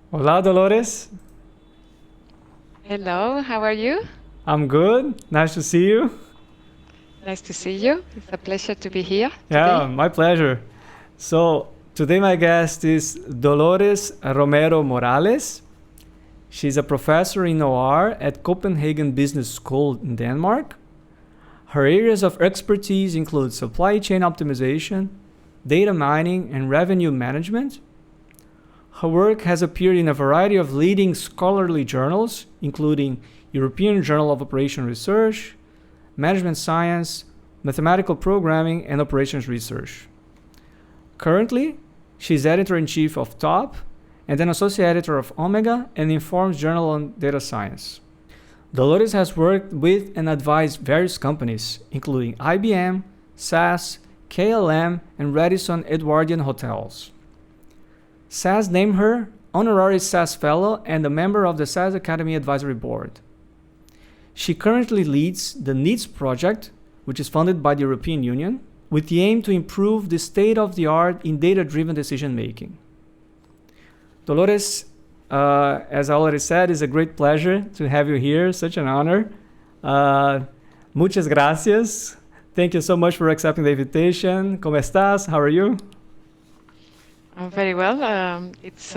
Hola, Dolores. Hello, how are you? I'm good. Nice to see you. Nice to see you. It's a pleasure to be here Yeah, today. my pleasure. So, today my guest is Dolores Romero Morales. She's a professor in OR at Copenhagen Business School in Denmark. Her areas of expertise include supply chain optimization, data mining, and revenue management. Her work has appeared in a variety of leading scholarly journals, including European Journal of Operation Research, Management Science, Mathematical Programming, and Operations Research. Currently, she is editor-in-chief of TOP and an associate editor of Omega and Informs Journal on Data Science. Dolores has worked with and advised various companies, including IBM, SAS, KLM, and Radisson Edwardian Hotels. SAS named her Honorary SAS Fellow and a member of the SAS Academic Advisory Board. She currently leads the NeEDS project, which is funded by the European Union, with the aim to improve the state of the art in data-driven decision-making. Dolores, as I already said, it's a great pleasure to have you here. Such an honor. Muchas gracias. Thank you so much for accepting the invitation. ¿Cómo estás? How are you? I'm very well. It's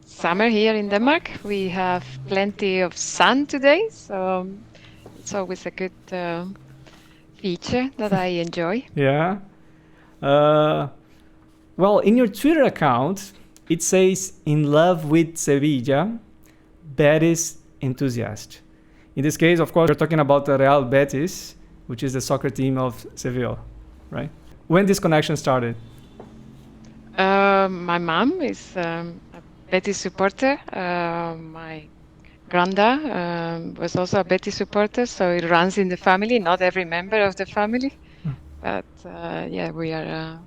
summer here in Denmark. We have plenty of sun today, so it's always a good feature that I enjoy. Yeah. Well, in your Twitter account, it says, "In love with Sevilla, Betis enthusiast." In this case, of course, we're talking about the Real Betis, which is the soccer team of Seville, right? When this connection started? My mom is a Betis supporter. My granda was also a Betis supporter, so it runs in the family. Not every member of the family, but yeah, we are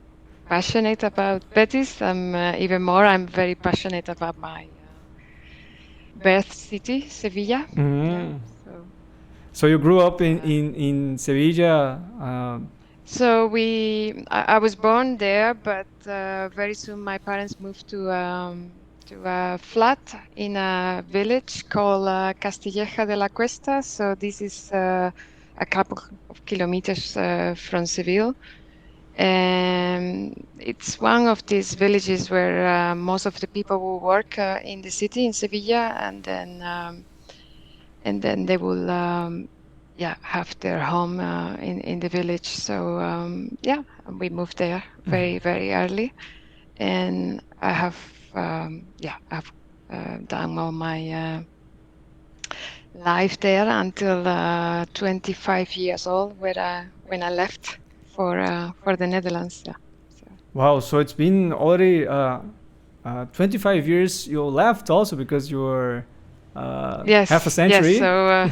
passionate about Betis. Even more, I'm very passionate about my birth city, Sevilla. Yeah. So you grew up in Sevilla. So I was born there, but very soon my parents moved to a flat in a village called Castilleja de la Cuesta. So this is a couple of kilometers from Seville. And it's one of these villages where most of the people will work in the city in Sevilla, and then they will have their home in the village. So yeah, we moved there very very early, and I have I've done all my life there until 25 years old, when I left for the Netherlands. Yeah. So. Wow, so it's been already 25 years you left also, because you were Yes, half a century. yes.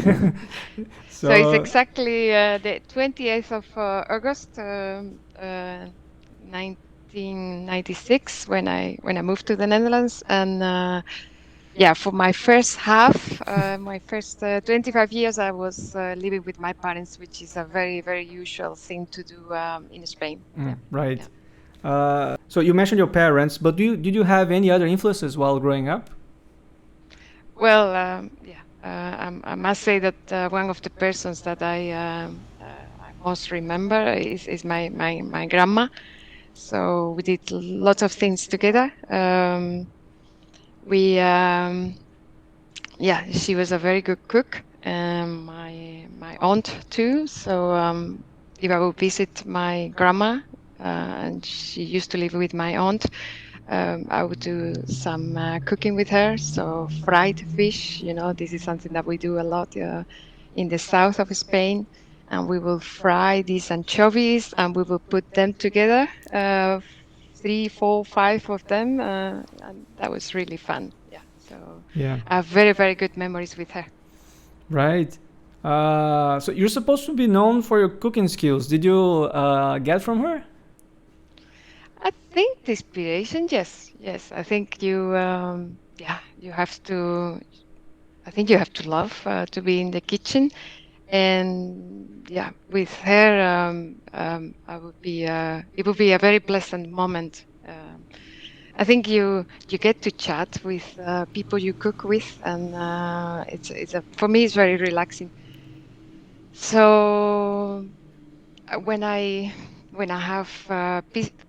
So it's exactly the 28th of August 1996 when I moved to the Netherlands, and for my first half, my first 25 years, I was living with my parents, which is a very, very usual thing to do in Spain. Right. Yeah. So you mentioned your parents, but did you have any other influences while growing up? Well, I must say that one of the persons that I most remember is my grandma. So we did lots of things together. She was a very good cook, and my aunt too. So if I would visit my grandma, and she used to live with my aunt, I would do some cooking with her. So fried fish, this is something that we do a lot in the south of Spain. And we will fry these anchovies, and we will put them together, 3, 4, 5 of them, and that was really fun. Yeah. So yeah, I have very, very good memories with her. Right. So you're supposed to be known for your cooking skills. Did you get from her? I think the inspiration, yes. I think you have to. I think you have to love to be in the kitchen, and with her, I would be. It would be a very pleasant moment. I think you get to chat with people you cook with, and for me it's very relaxing. So when I have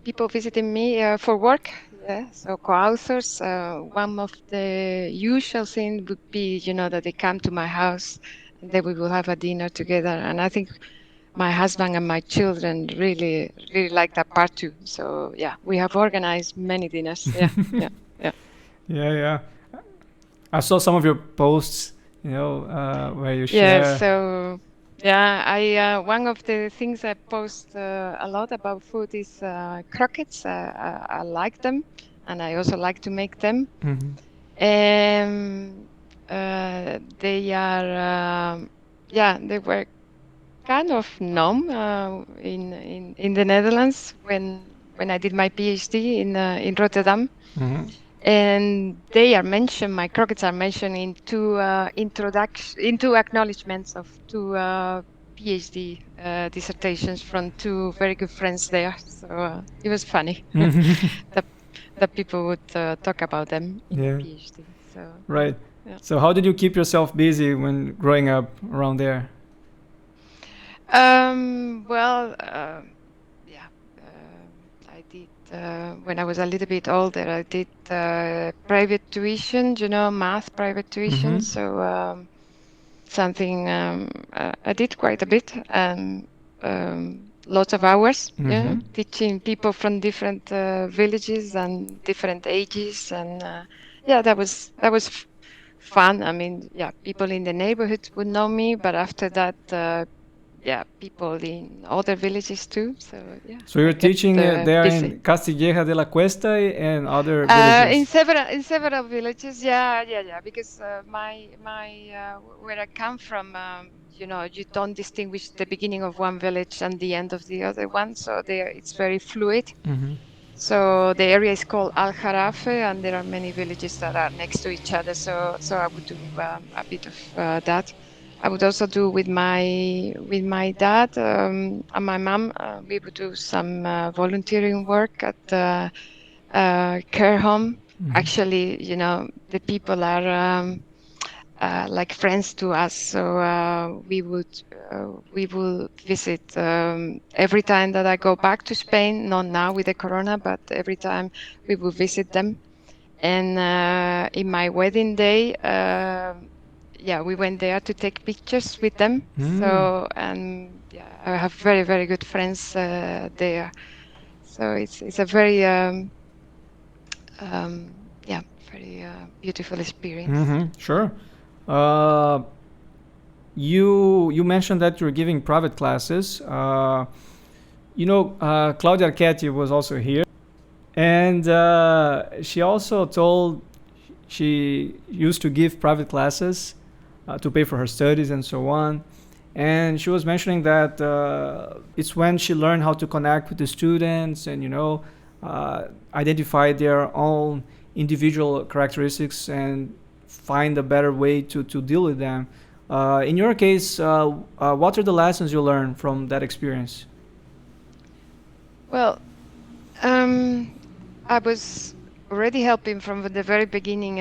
people visiting me for work, yeah, so co-authors, one of the usual things would be, that they come to my house and then we will have a dinner together. And I think my husband and my children really, really like that part too. So yeah, we have organized many dinners. Yeah, yeah, yeah. Yeah, yeah. I saw some of your posts, where you Yeah, share. so yeah, I one of the things I post a lot about food is croquettes. I like them, and I also like to make them. Mhm. They are, yeah, they were kind of known in the Netherlands when I did my PhD in Rotterdam. Mhm. And they are mentioned, my croquettes are mentioned in two acknowledgements of two PhD dissertations from two very good friends there. So it was funny Mhm. that that people would talk about them in the Yeah. PhD. So yeah, Right. yeah. So how did you keep yourself busy when growing up around there? Well, yeah, I did when I was a little bit older. I did private tuition, math private tuition. Mm-hmm. So something I did quite a bit, and lots of hours. Yeah, Mm-hmm. teaching people from different villages and different ages, and yeah, that was fun. I mean, yeah, people in the neighborhood would know me, but after that. Yeah, people in other villages too. So yeah, So I you're kept teaching there busy. in Castilleja de la Cuesta and other villages. In several villages, yeah, yeah, yeah. Because where I come from, you don't distinguish the beginning of one village and the end of the other one. So there, it's very fluid. Mm-hmm. So the area is called Al Jarafe, and there are many villages that are next to each other. So I would do a bit of that. I would also do with my dad and my mom. We would do some volunteering work at the care home. Mm-hmm. Actually, the people are like friends to us. So we will visit every time that I go back to Spain. Not now with the corona, but every time we will visit them. And in my wedding day, yeah, we went there to take pictures with them. Mm. So and yeah, I have very very good friends there. So it's a very yeah, very beautiful experience. Mm-hmm. Sure. Uh, you mentioned that you're giving private classes. Claudia Arquetti was also here, and she also told she used to give private classes to pay for her studies and so on. And she was mentioning that it's when she learned how to connect with the students and identify their own individual characteristics and find a better way to deal with them. In your case, what are the lessons you learned from that experience? Well, I was already helping from the very beginning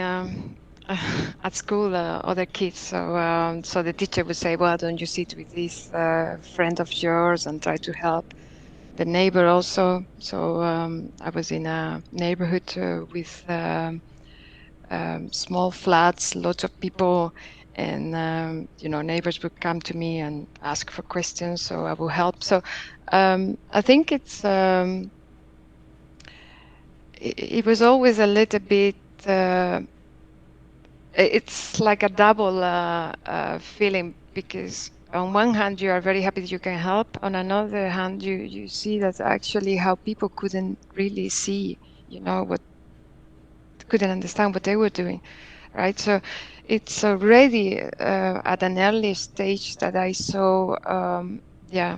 at school other kids. So the teacher would say, "Well, don't you sit with this friend of yours and try to help the neighbor also?" So I was in a neighborhood with small flats, lots of people, and neighbors would come to me and ask for questions, so I will help. So I think it was always a little bit. It's like a double feeling, because on one hand you are very happy that you can help. On another hand, you see that actually how people couldn't really see, what couldn't understand what they were doing, right? So it's already at an early stage that I saw, yeah,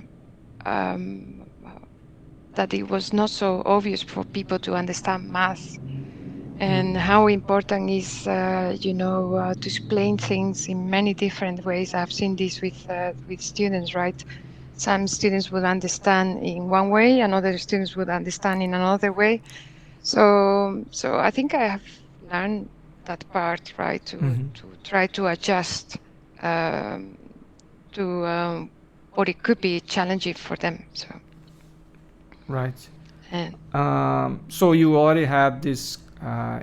um, that it was not so obvious for people to understand math, and how important is to explain things in many different ways. I've seen this with students, right? Some students would understand in one way, and other students would understand in another way. So I think I have learned that part, right? To try to adjust to what it could be challenging for them. So Right. and So you already had this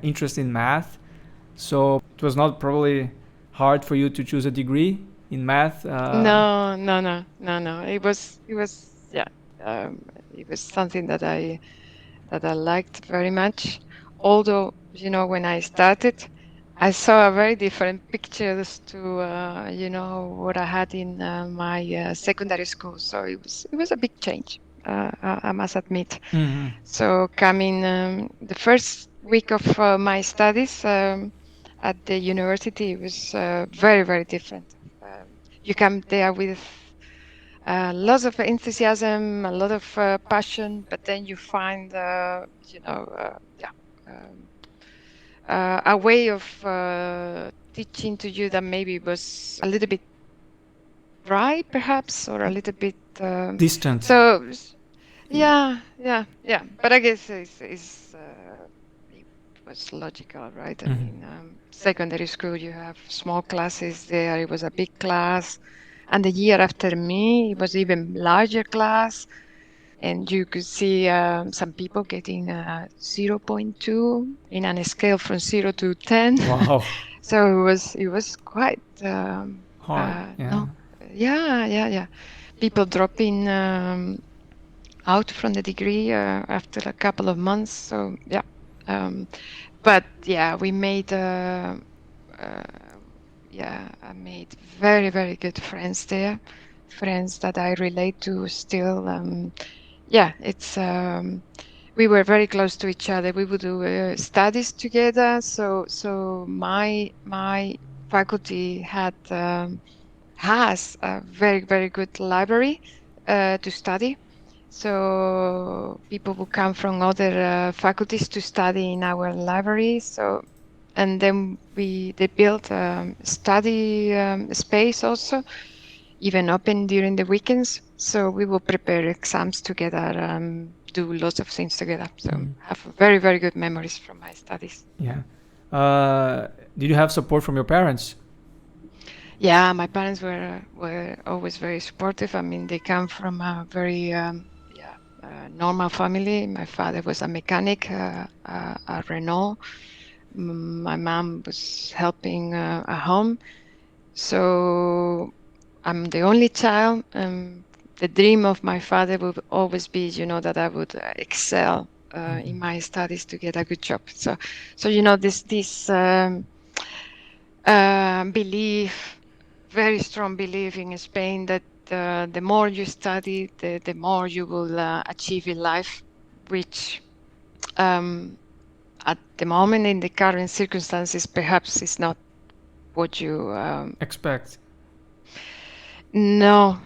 interest in math. So it was not probably hard for you to choose a degree in math. no. It was something that I liked very much. Although, when I started, I saw a very different pictures to, what I had in my secondary school. So it was a big change. I must admit. Mm-hmm. So coming the first week of my studies at the university was very, very different. You come there with lots of enthusiasm, a lot of passion, but then you find, a way of teaching to you that maybe was a little bit dry, perhaps, or a little bit Distant. So yeah. But I guess it was logical, right? I mean, secondary school, you have small classes there. It was a big class. And the year after me, it was even larger class. And you could see some people getting 0.2 in a scale from 0 to 10. Wow. So it was quite Hard. no, yeah. People dropping out from the degree after a couple of months. So yeah, but yeah, we made I made very, very good friends there, friends that I relate to still. It's we were very close to each other. We would do studies together. So my faculty has a very, very good library to study. So people will come from other faculties to study in our library. So, and then they built study space also, even open during the weekends. So we will prepare exams together, do lots of things together. So have very, very good memories from my studies. Yeah. Did you have support from your parents? Yeah, my parents were always very supportive. I mean, they come from a very normal family. My father was a mechanic, a Renault. My mom was helping at home. So I'm the only child. The dream of my father would always be, that I would excel in my studies to get a good job. So this belief, very strong belief in Spain that the more you study, the more you will achieve in life, which at the moment in the current circumstances perhaps is not what you expect. No.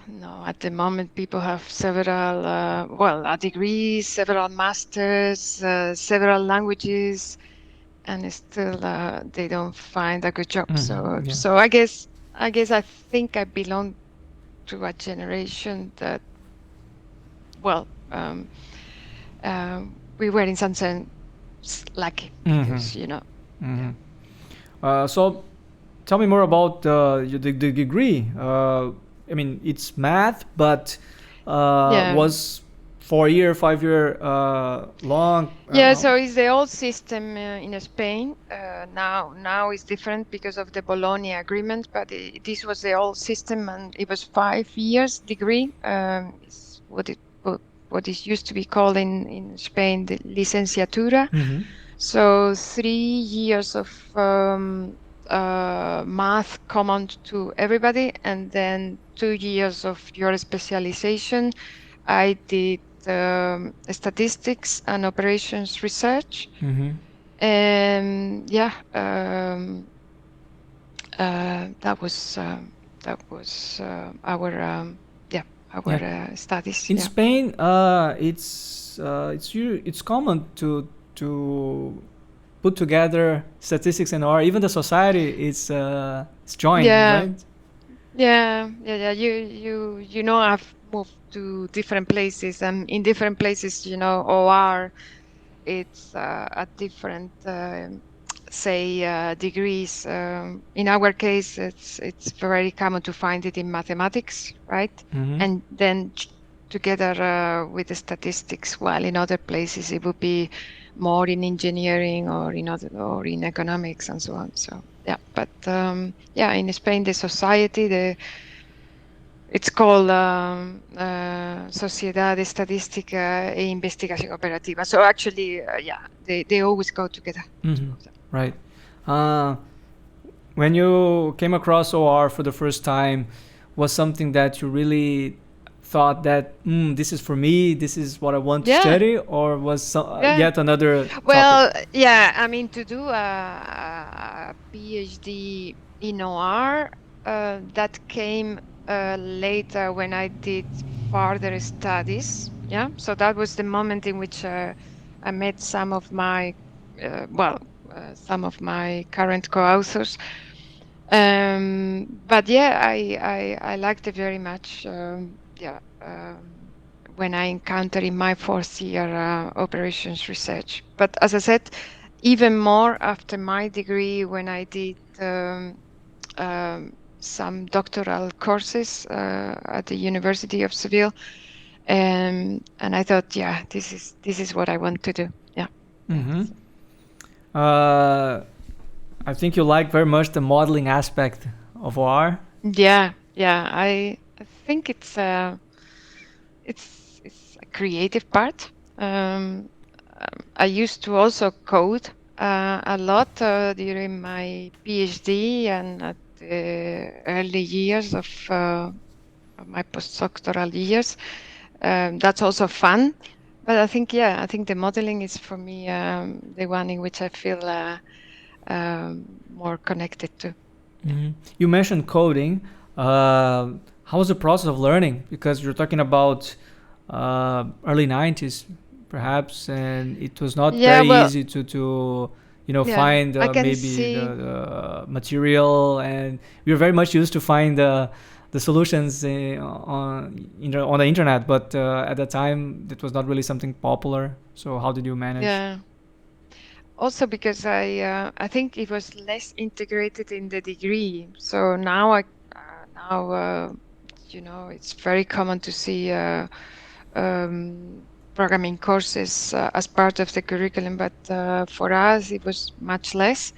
At the moment, people have several, a degree, several masters, several languages, and still they don't find a good job. So I think I belong to a generation that, we were in some sense lucky because So tell me more about the degree. I mean, it's math, but was 4-year, 5-year long? So it's the old system in Spain. Now it's different because of the Bologna Agreement, but this was the old system, and it was 5 years degree. It's what is used to be called in Spain the licenciatura. So 3 years of math common to everybody, and then 2 years of your specialization. I did statistics and operations research, and that was our studies. In Spain, it's common to put together statistics and or even the society is joined, right? Yeah. I've moved to different places, and in different places, OR it's at different say degrees. In our case, it's very common to find it in mathematics, right? Mm-hmm. And then together with the statistics, while in other places it would be more in engineering or in economics and so on. So yeah, but in Spain, the society, it's called Sociedad Estadística e Investigación Operativa. So actually, they always go together. Mm-hmm. Right. When you came across OR for the first time, was something that you really thought that this is for me, this is what I want to study, or was yet another topic? I mean, to do a PhD in OR, that came later when I did further studies. Yeah, so that was the moment in which I met some of my some of my current co-authors. But yeah, I liked it very much. When I encountered in my fourth year operations research. But as I said, even more after my degree, when I did some doctoral courses at the University of Seville, and I thought, this is what I want to do. Yeah. Mm-hmm. I think you like very much the modeling aspect of OR. Yeah. I think it's a creative part. I used to also code a lot during my PhD and at the early years of my postdoctoral years. That's also fun. But I think the modeling is for me the one in which I feel more connected to. Mm-hmm. You mentioned coding. How was the process of learning? Because you're talking about early 90s, perhaps, and it was not very easy to find maybe the material, and we were very much used to find the solutions on the internet, but at the time it was not really something popular. So how did you manage? Yeah. Also because I think it was less integrated in the degree. So now it's very common to see programming courses as part of the curriculum, but for us it was much less.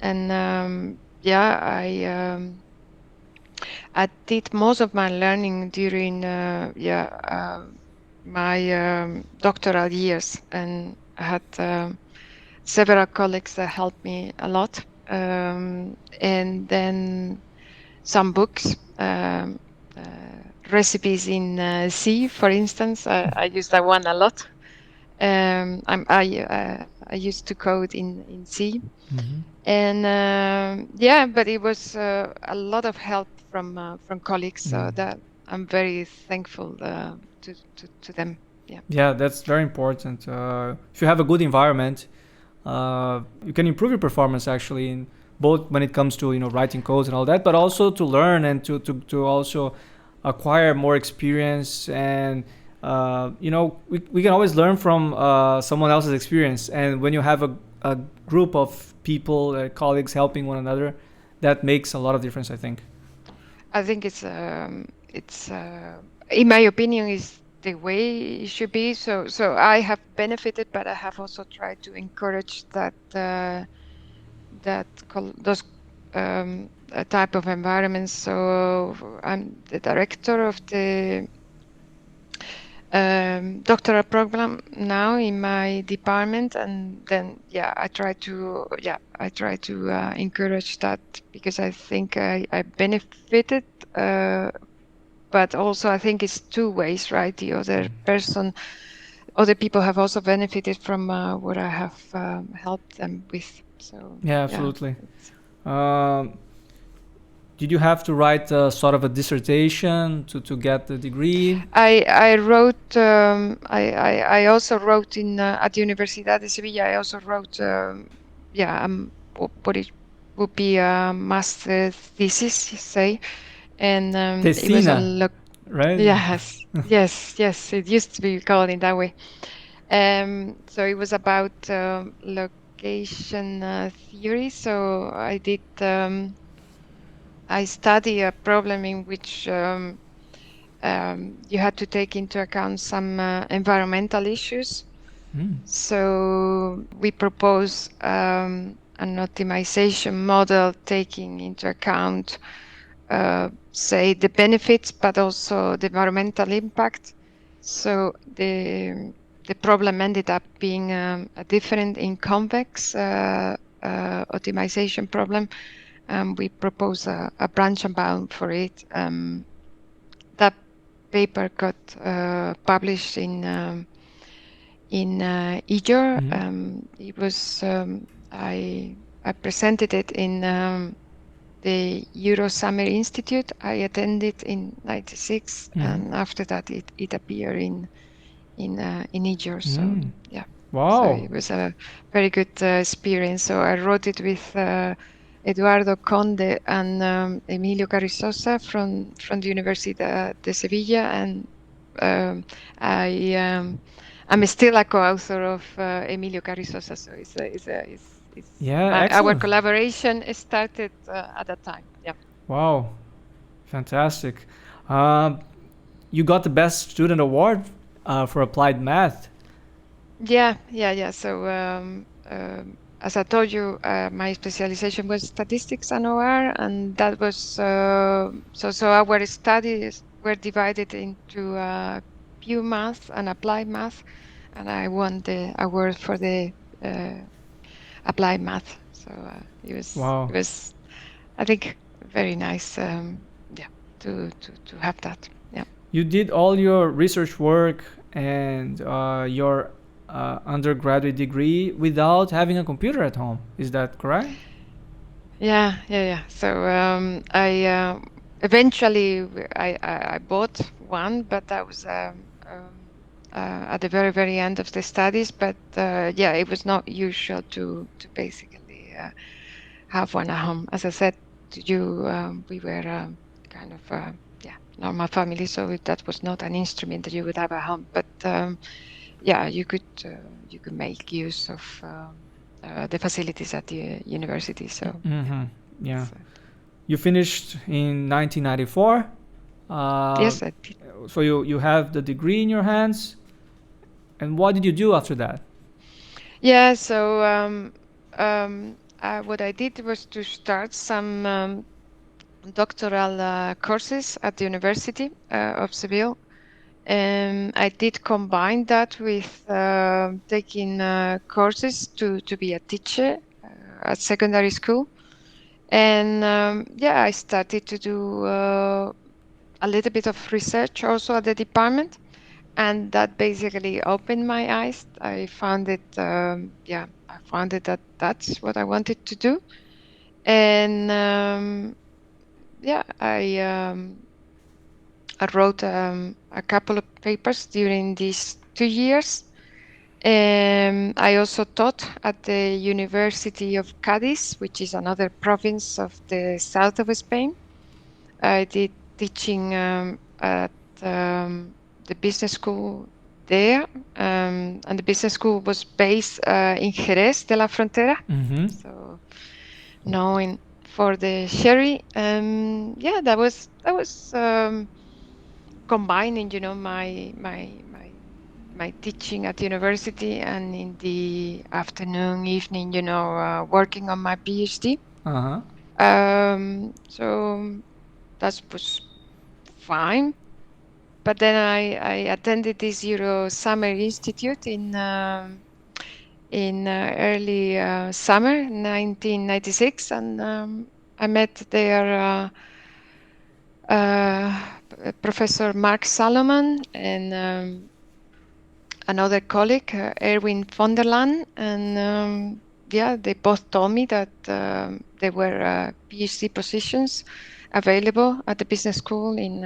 And I did most of my learning during my doctoral years, and I had several colleagues that helped me a lot, and then some books, recipes in C, for instance. I use that one a lot. I used to code in C, and but it was a lot of help from colleagues, so that I'm very thankful to them. Yeah, that's very important. If you have a good environment, you can improve your performance actually, in both when it comes to writing codes and all that, but also to learn and to also acquire more experience. And we can always learn from someone else's experience. And when you have a group of people, colleagues helping one another, that makes a lot of difference, I think. I think it's in my opinion, is the way it should be. So I have benefited, but I have also tried to encourage those type of environments. So I'm the director of the doctoral program now in my department, and then I try to encourage that, because I think I benefited, but also I think it's two ways, right? The other people have also benefited from what I have helped them with. So absolutely. Did you have to write sort of a dissertation to get the degree? I wrote. I also wrote at the Universidad de Sevilla. I also wrote. What it would be a master thesis, say, and it was right? Yes. It used to be called in that way. So it was about location theory. So I study a problem in which you had to take into account some environmental issues. So we propose an optimization model taking into account, say, the benefits, but also the environmental impact. So the problem ended up being a different in convex optimization problem. We propose a branch and bound for it. That paper got published in EJOR. It was I presented it in the Euro Summer Institute. I attended in '96, and after that it appeared in EJOR. So yeah, Wow. so it was a very good experience. So I wrote it with Eduardo Conde and Emilio Carrizosa from the Universidad de Sevilla, and I'm still a co-author of Emilio Carrizosa. So our collaboration started at that time. Yeah. Wow, fantastic. You got the best student award for applied math. Yeah. So as I told you, my specialization was statistics and OR, and that was so our studies were divided into pure math and applied math, and I won the award for the applied math. So it was, I think, very nice. To have that. Yeah. You did all your research work and your undergraduate degree without having a computer at home. Is that correct? Yeah. So I eventually I bought one, but that was at the very, very end of the studies. But it was not usual to basically have one at home. As I said to you, we were kind of normal family, so that was not an instrument that you would have at home. But you could make use of the facilities at the university. So yeah. You finished in 1994. Yes, I did. So you have the degree in your hands. And what did you do after that? Yeah, so what I did was to start some doctoral courses at the University of Seville. I did combine that with taking courses to be a teacher at secondary school. And I started to do a little bit of research also at the department. And that basically opened my eyes. I found it, that that's what I wanted to do. And I wrote a couple of papers during these 2 years. I also taught at the University of Cadiz, which is another province of the south of Spain. I did teaching at the business school there, and the business school was based in Jerez de la Frontera, so known for the sherry. That was combining, my teaching at the university, and in the afternoon, evening, working on my PhD. So that was fine. But then I attended this Euro Summer Institute in early summer 1996, and I met there Professor Mark Salomon and another colleague, Erwin von der Laan, and they both told me that there were PhD positions available at the business school in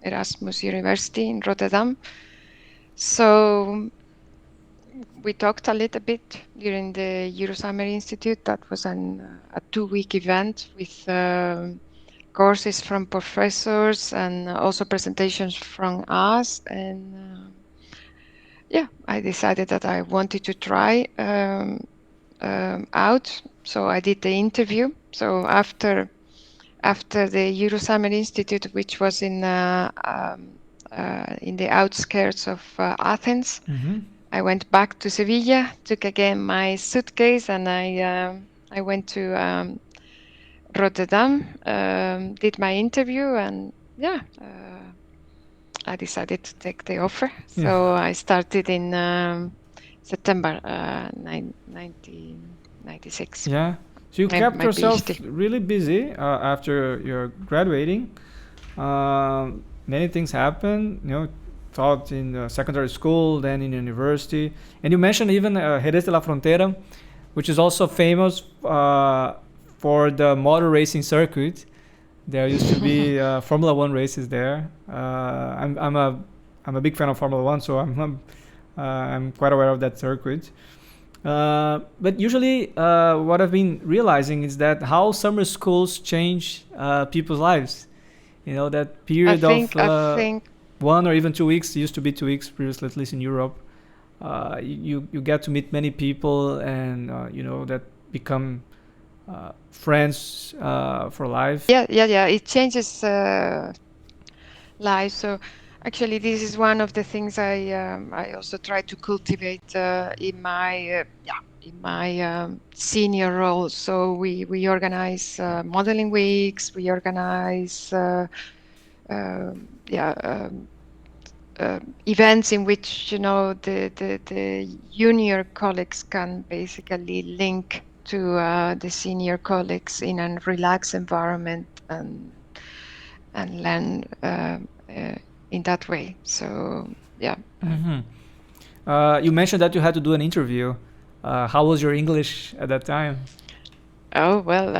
Erasmus University in Rotterdam. So we talked a little bit during the Eurosummer Institute. That was a 2-week event with courses from professors and also presentations from us. And yeah, I decided that I wanted to try out. So I did the interview. So after the Euro Summer Institute, which was in the outskirts of Athens, I went back to Sevilla, took again my suitcase, and I went to Rotterdam, did my interview, and yeah, I decided to take the offer. So I started in September 1996. Yeah. So you kept my yourself PhD. really busy after your graduating. Many things happened, taught in secondary school, then in university. And you mentioned even Jerez de la Frontera, which is also famous for the motor racing circuit. There used to be Formula One races there. I'm a big fan of Formula One, so I'm quite aware of that circuit. But usually, what I've been realizing is that how summer schools change people's lives. That period I of think 1 or even 2 weeks, used to be 2 weeks previously, at least in Europe. You get to meet many people, and that become friends for life. yeah. It changes life. So actually, this is one of the things I also try to cultivate in my senior role. So we organize modeling weeks. We organize events in which the junior colleagues can basically link to the senior colleagues in a relaxed environment and learn in that way. So yeah. You mentioned that you had to do an interview. How was your English at that time? Oh well,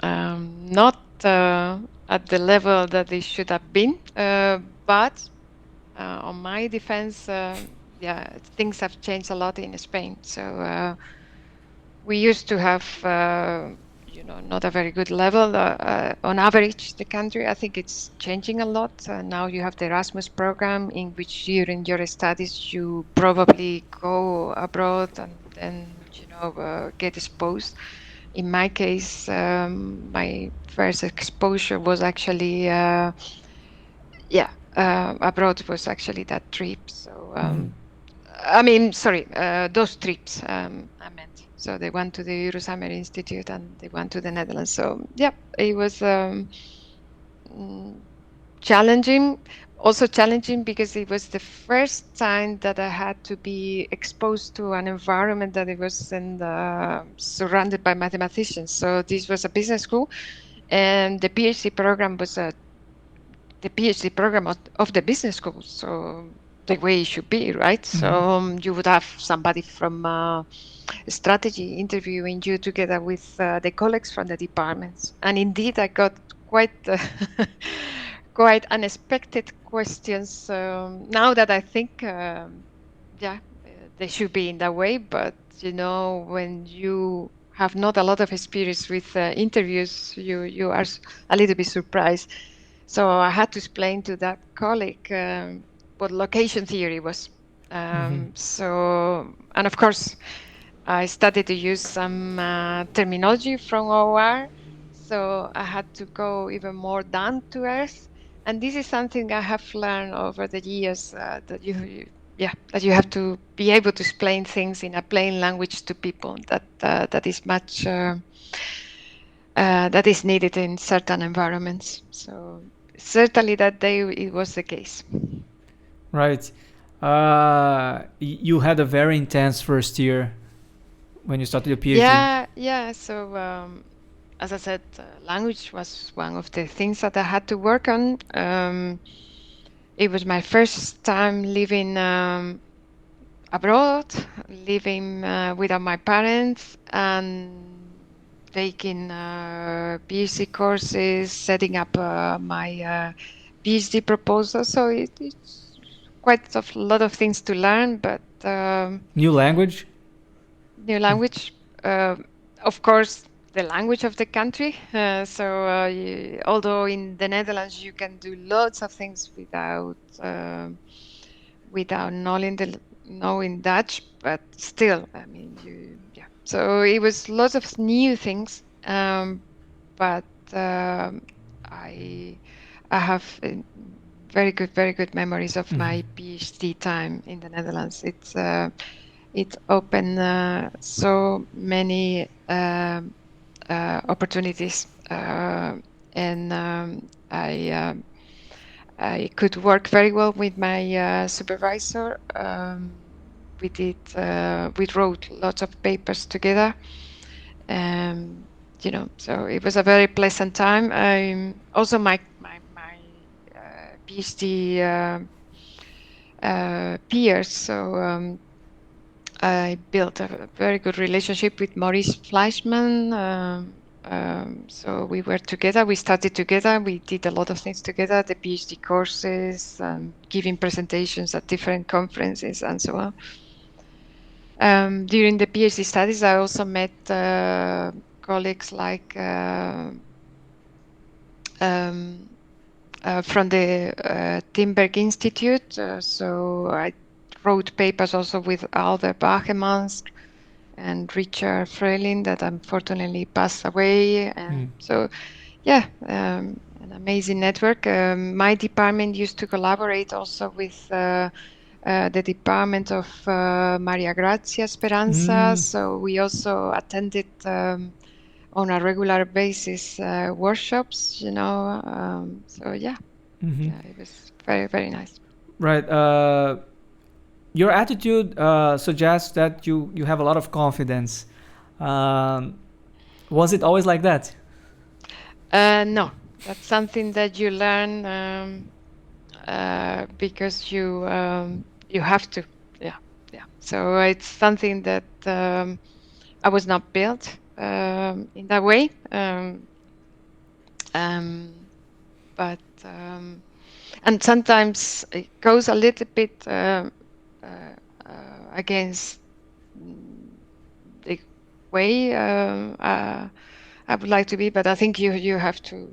not at the level that it should have been, but on my defense, things have changed a lot in Spain. So we used to have, not a very good level on average. The country, I think it's changing a lot. Now you have the Erasmus program, in which during your studies you probably go abroad and then get exposed. In my case, my first exposure was actually abroad was actually that trip. So I mean, sorry, those trips I meant. So they went to the Euro Summer Institute and they went to the Netherlands. So yeah, it was challenging. Also challenging because it was the first time that I had to be exposed to an environment that it wasn't surrounded by mathematicians. So this was a business school, and the PhD program was the PhD program of the business school. So the way it should be, right? So you would have somebody from strategy interviewing you together with the colleagues from the departments. And indeed, I got quite quite unexpected questions. Now that I think, they should be in that way. But when you have not a lot of experience with interviews, you are a little bit surprised. So I had to explain to that colleague what location theory was. So, and of course, I started to use some terminology from OR. So I had to go even more down to earth. And this is something I have learned over the years that you have to be able to explain things in a plain language to people. That is much that is needed in certain environments. So certainly that day it was the case. Right. You had a very intense first year when you started your PhD. Yeah. So as I said, language was one of the things that I had to work on. It was my first time living abroad, living without my parents, and taking PhD courses, setting up my PhD proposal. So it's quite a lot of things to learn, but New language? new language, of course, the language of the country. Although in the Netherlands you can do lots of things without knowing know in Dutch, but still, I mean, yeah. So it was lots of new things, but I have very good memories of my PhD time in the Netherlands. It opened so many opportunities, and I could work very well with my supervisor. We wrote lots of papers together. So it was a very pleasant time. Also my PhD peers. So I built a very good relationship with Maurice Fleischmann. So we were together. We studied together. We did a lot of things together, the PhD courses, giving presentations at different conferences, and so on. During the PhD studies, I also met colleagues like from the Timberg Institute. So I wrote papers also with Alder Bachemans and Richard Frelin that unfortunately passed away. And so, yeah, an amazing network. My department used to collaborate also with the department of Maria Grazia Speranza. So we also attended on a regular basis workshops, so yeah, it was very nice. Right. Your attitude suggests that you have a lot of confidence. Was it always like that? No, that's something that you learn because you have to. Yeah. So it's something that I was not built in that way. But and sometimes it goes a little bit against the way I would like to be. But I think you have to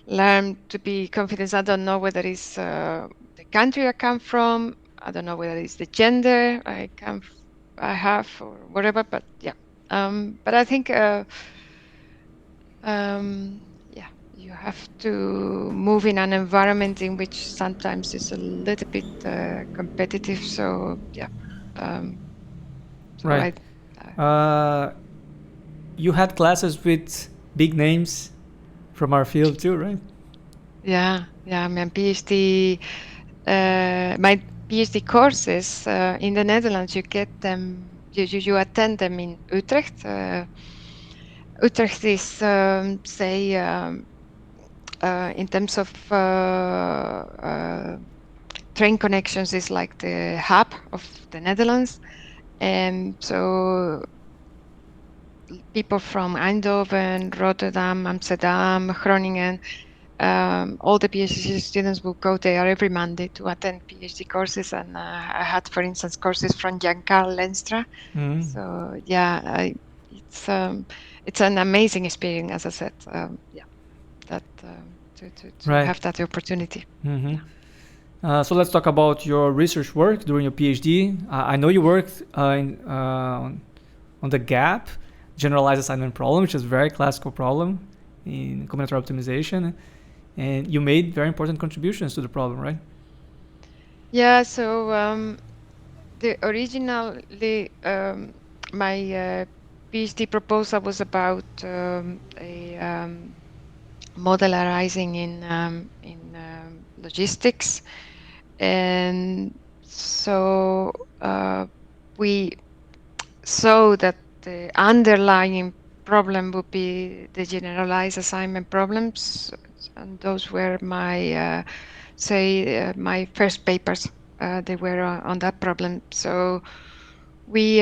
learn to be confident. I don't know whether it's the country I come from. I don't know whether it's the gender I have or whatever. But yeah. But I think you have to move in an environment in which sometimes it's a little bit competitive. So yeah. Right. You had classes with big names from our field too, right? Yeah. My PhD courses in the Netherlands, you get them. You attend them in Utrecht. Utrecht is, say, in terms of train connections, is like the hub of the Netherlands, and so people from Eindhoven, Rotterdam, Amsterdam, Groningen, all the PhD students will go there every Monday to attend PhD courses. And I had, for instance, courses from Jan-Carl Lenstra. So yeah, it's an amazing experience, as I said. That to have that opportunity. So let's talk about your research work during your PhD. I know you worked on the GAP, Generalized Assignment Problem, which is a very classical problem in combinatorial optimization. And you made very important contributions to the problem, right? Yeah, so my PhD proposal was about a model arising in logistics, and so we saw that the underlying problem would be the generalized assignment problems, and those were my my first papers. They were on that problem. So we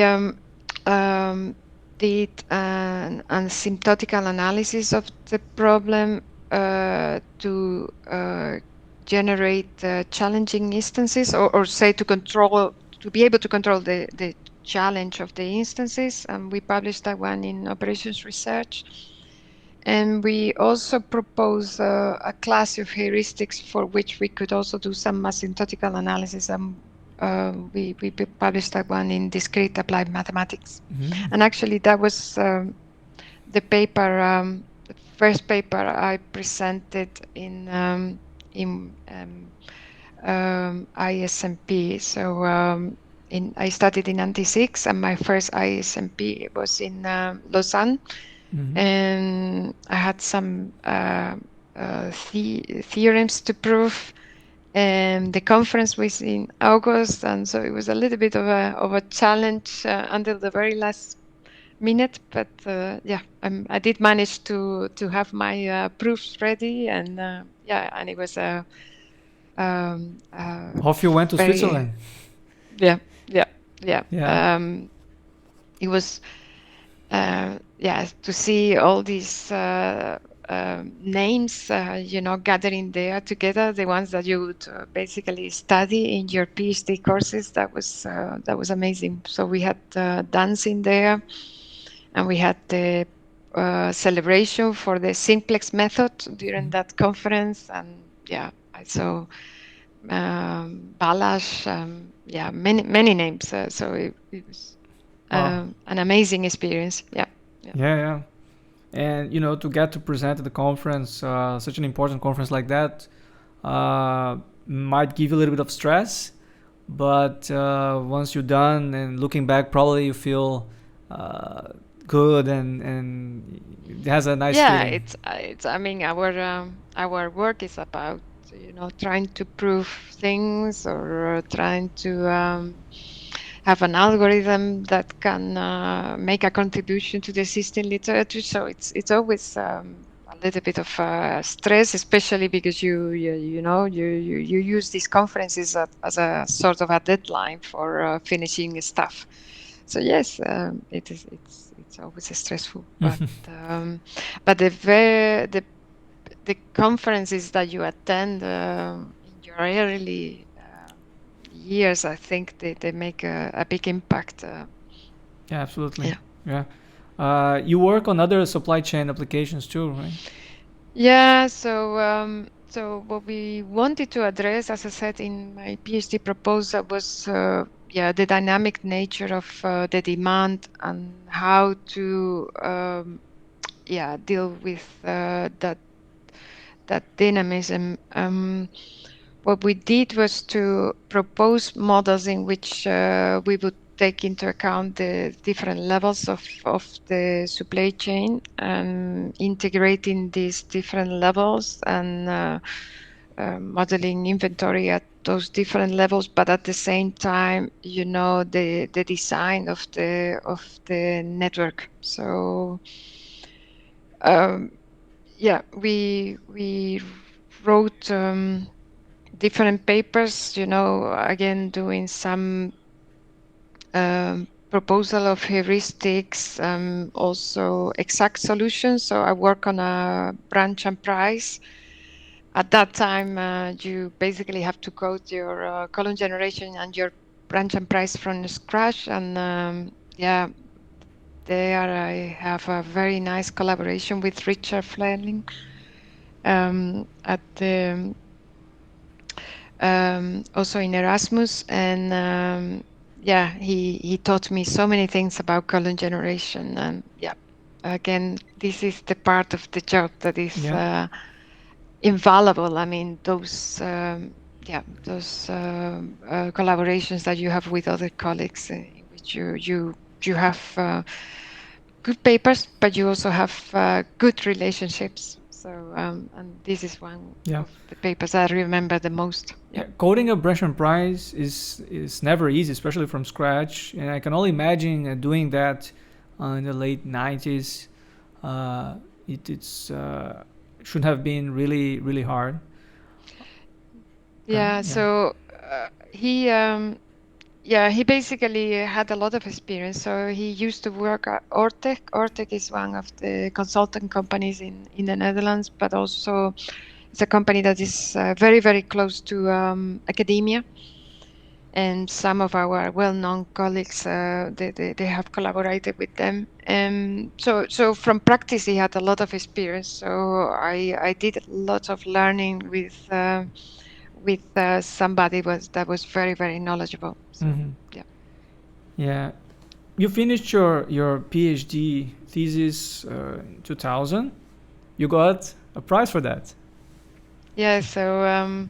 did an asymptotical analysis of the problem to generate challenging instances, or say to be able to control the challenge of the instances. And we published that one in Operations Research. And we also propose a class of heuristics for which we could also do some asymptotical analysis. We published that one in Discrete Applied Mathematics. And actually that was the paper, the first paper I presented in ISMP. So I studied in 96, and my first ISMP was in Lausanne. And I had some theorems to prove, and the conference was in August, and so it was a little bit of a challenge until the very last minute. But yeah, I did manage to have my proofs ready, and yeah, and it was a Off you went to Switzerland. Yeah. It was to see all these names, gathering there together, the ones that you would basically study in your PhD courses. That was amazing. So we had dancing there, and we had the celebration for the simplex method during that conference, and yeah, I saw Balash, many names. So it was an amazing experience. Yeah. And to get to present at the conference, such an important conference like that, might give you a little bit of stress, but once you're done and looking back, probably you feel good, and it has a nice feeling. It's I mean, our work is about trying to prove things, or trying to have an algorithm that can make a contribution to the existing literature. So it's always a little bit of stress, especially because you use these conferences as a sort of a deadline for finishing stuff. So yes, it's always stressful, but the conferences that you attend in your early years, I think they make a big impact. Yeah, absolutely. Yeah. You work on other supply chain applications too, right? Yeah. So what we wanted to address, as I said in my PhD proposal, was the dynamic nature of the demand, and how to deal with that dynamism. What we did was to propose models in which we would take into account the different levels of the supply chain, and integrating these different levels, and modeling inventory at those different levels, but at the same time, the design of the network. So we wrote different papers, again doing some proposal of heuristics, also exact solutions. So I work on a branch and price. At that time, you basically have to code your column generation and your branch and price from scratch. And there I have a very nice collaboration with Richard Fleming at the also in Erasmus, and he taught me so many things about column generation. And again, this is the part of the job that is invaluable. I mean, those collaborations that you have with other colleagues, in which you have good papers, but you also have good relationships. So, and this is one of the papers I remember the most. Coding a branch and price is never easy, especially from scratch. And I can only imagine doing that in the late 90s. It's should have been really, really hard. So he basically had a lot of experience. So he used to work at Ortec. Ortec is one of the consulting companies in the Netherlands, but also it's a company that is very, very close to academia. and some of our well-known colleagues, they have collaborated with them. So from practice, he had a lot of experience. So I did a lot of learning with somebody that was very, very knowledgeable. So yeah. Yeah. You finished your PhD thesis in 2000. You got a prize for that. Yeah, so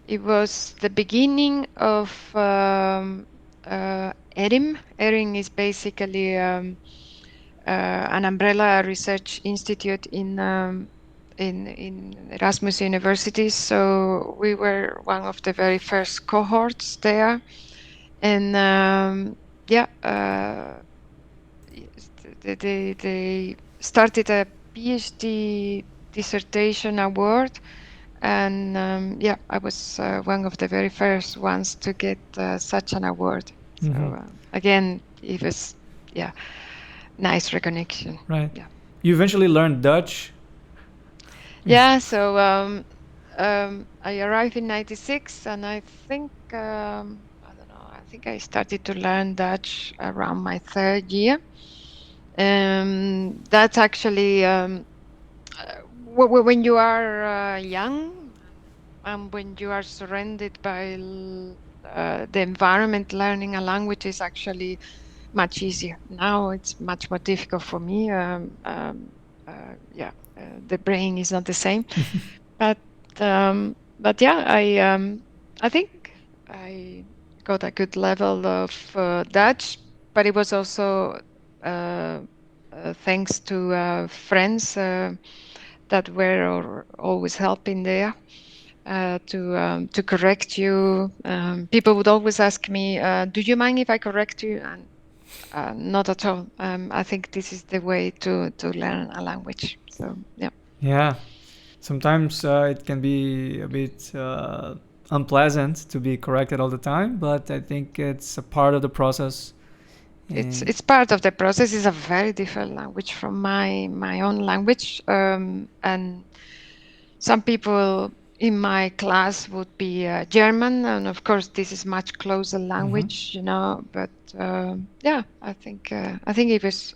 it was the beginning of ERIM. ERIM is basically an umbrella research institute in Erasmus University. So we were one of the very first cohorts there, and they started a PhD dissertation award, and I was one of the very first ones to get such an award. So again, it was nice recognition. Right. Yeah. You eventually learned Dutch. Yeah. So I arrived in '96, and I think I don't know. I think I started to learn Dutch around my third year. That's actually when you are young and when you are surrounded by the environment, learning a language is actually much easier. Now it's much more difficult for me. The brain is not the same, but yeah, I think I got a good level of Dutch, but it was also thanks to friends that were always helping there to correct you. People would always ask me, "Do you mind if I correct you?" And not at all. I think this is the way to learn a language. So yeah. Yeah. Sometimes it can be a bit unpleasant to be corrected all the time, but I think it's a part of the process. It's part of the process. It's a very different language from my own language, and some people in my class would be German, and of course this is much closer language, you know. But I think it was.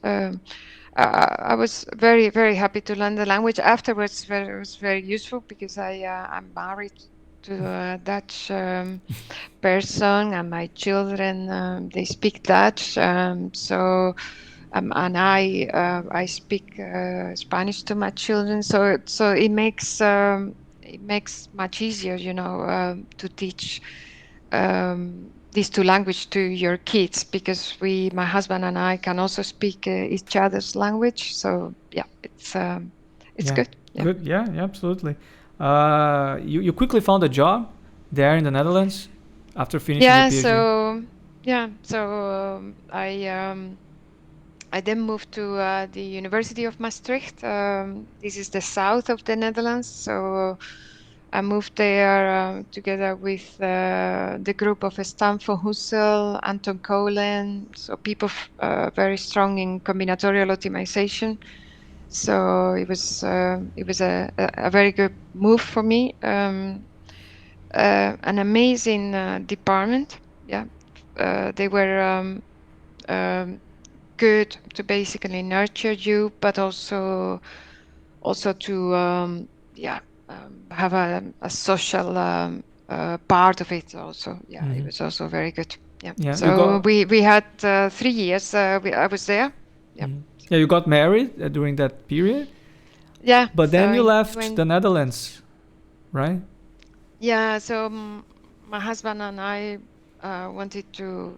I was very, very happy to learn the language. Afterwards, it was very useful because I'm married to a Dutch person, and my children they speak Dutch. And I speak Spanish to my children. So it makes much easier, you know, to teach these two languages to your kids, because my husband and I can also speak each other's language. So yeah, it's good. Yeah. Good. Yeah, absolutely. You quickly found a job there in the Netherlands after finishing your PhD. So I then moved to the University of Maastricht. This is the south of the Netherlands. So I moved there together with the group of Stan van Hussel, Anton Kolen, so people very strong in combinatorial optimization. So it was a very good move for me. An amazing department. Yeah, they were good to basically nurture you, but also to have a social part of it also. Yeah, it was also very good. Yeah. So we had 3 years. I was there. Yeah. Yeah, you got married during that period. Yeah. But then you left the Netherlands, right? Yeah. So my husband and I wanted to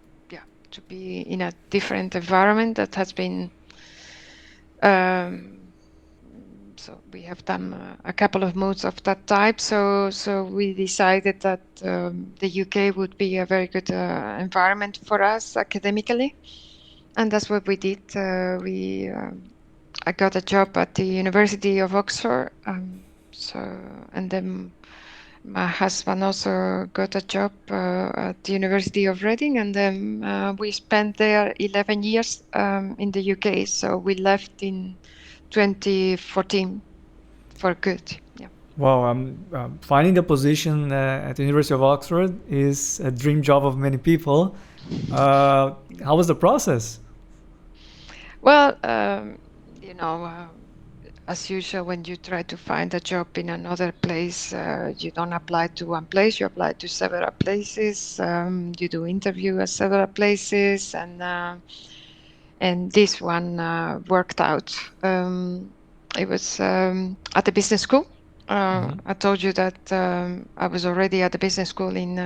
be in a different environment that has been. So we have done a couple of moves of that type. So we decided that the UK would be a very good environment for us academically, and that's what we did. I got a job at the University of Oxford. And then my husband also got a job at the University of Reading, and then we spent there 11 years in the UK. So we left in 2014 for good. Yeah. Wow, finding a position at the University of Oxford is a dream job of many people. How was the process? Well, you know, as usual, when you try to find a job in another place, you don't apply to one place, you apply to several places. You do interview at several places, and this one worked out. It was at the business school. I told you that I was already at the business school during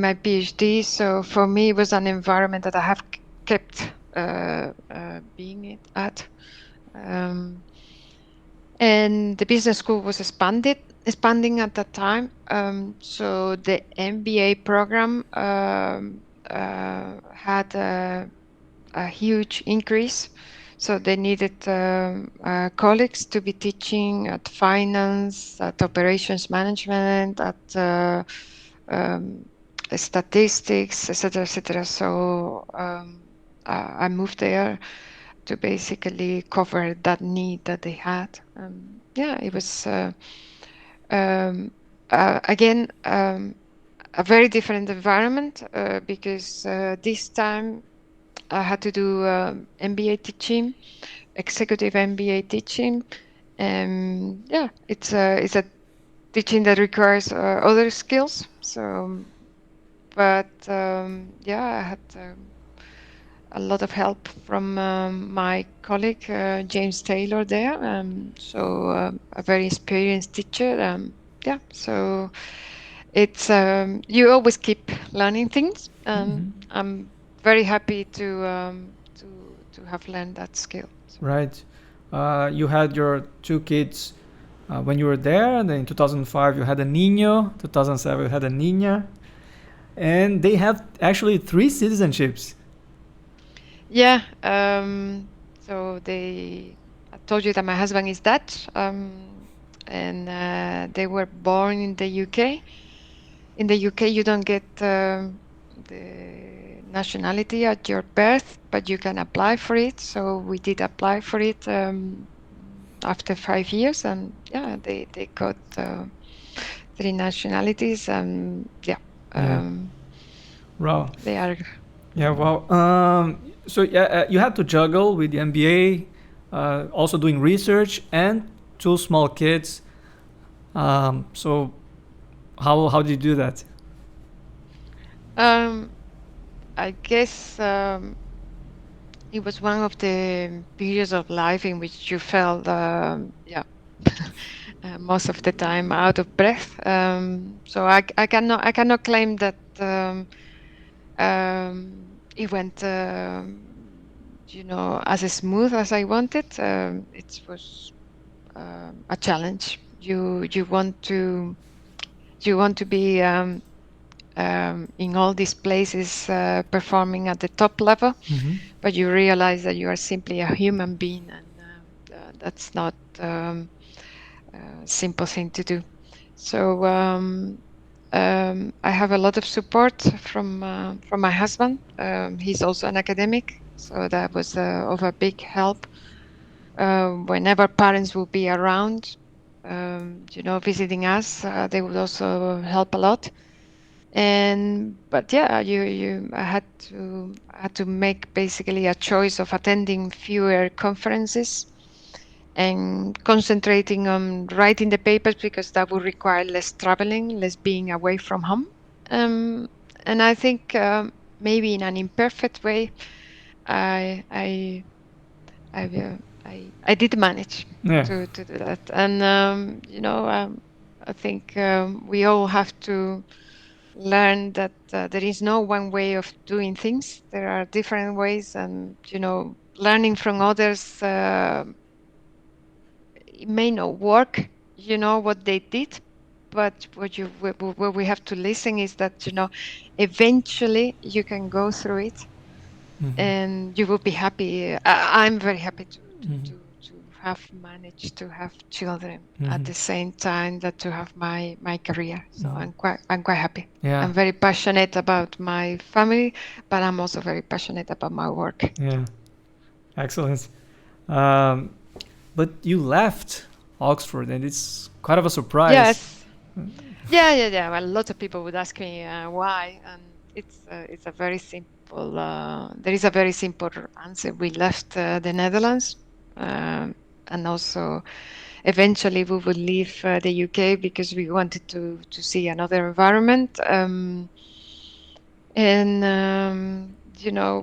my PhD. So for me, it was an environment that I have kept being at. And the business school was expanding at that time. So the MBA program had a huge increase. So they needed colleagues to be teaching at finance, at operations management, at statistics, etc., etc. So I moved there to basically cover that need that they had. Yeah, it was again a very different environment because this time I had to do MBA teaching, executive MBA teaching. Yeah, it's a teaching that requires other skills. So, but yeah, I had a lot of help from my colleague James Taylor there. So a very experienced teacher. Yeah, so it's you always keep learning things. I'm very happy to have learned that skill. So. Right. You had your two kids when you were there, and then in 2005 you had a niño, 2007 you had a niña, and they have actually 3 citizenships. Yeah. So I told you that my husband is Dutch, and they were born in the UK. In the UK, you don't get the nationality at your birth, but you can apply for it. So we did apply for it after 5 years, and yeah, they got 3 nationalities, and yeah. Wow. They are. Yeah, wow. So yeah, you had to juggle with the MBA, also doing research and 2 small kids. So how did you do that? I guess it was one of the periods of life in which you felt, yeah, most of the time out of breath. So I cannot claim that it went, as smooth as I wanted. It was a challenge. You want to be in all these places performing at the top level, but you realize that you are simply a human being, and that's not a simple thing to do. So I have a lot of support from my husband. He's also an academic, so that was of a big help. Whenever parents will be around, visiting us, they would also help a lot. But yeah, I had to make basically a choice of attending fewer conferences and concentrating on writing the papers, because that would require less traveling, less being away from home. And I think maybe in an imperfect way, I did manage to do that. And I think we all have to learn that there is no one way of doing things. There are different ways, and learning from others, it may not work, what they did, but what we have to listen is that eventually you can go through it, and you will be happy. I'm very happy to have managed to have children at the same time that to have my career. So I'm quite happy. Yeah. I'm very passionate about my family, but I'm also very passionate about my work. Yeah. Excellent. But you left Oxford, and it's kind of a surprise. Yes. Yeah. Well, lots of people would ask me why, and it's a very simple. There is a very simple answer. We left the Netherlands, and also eventually we would leave the UK because we wanted to see another environment. And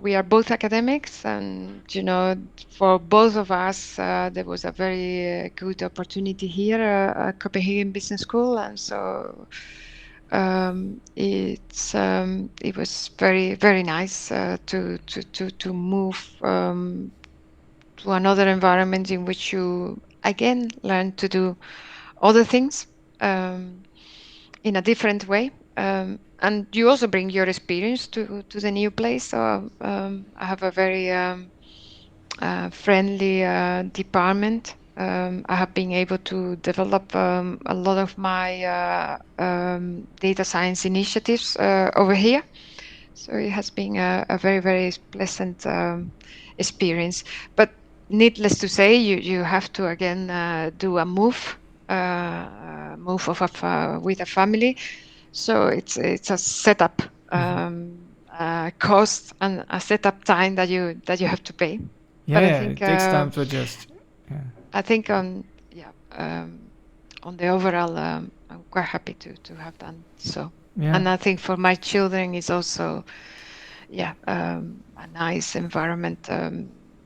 we are both academics, and for both of us, there was a very good opportunity here at Copenhagen Business School, and so it was very very nice to move to another environment in which you again learn to do other things in a different way. And you also bring your experience to the new place. So I have a very friendly department. I have been able to develop a lot of my data science initiatives over here. So it has been a very, very pleasant experience. But needless to say, you have to again do a move with a family. So it's a setup cost and a setup time that you have to pay. But I Yeah, think it takes time to adjust. Yeah. I think on the overall, I'm quite happy to have done so. Yeah. And I think for my children is also a nice environment.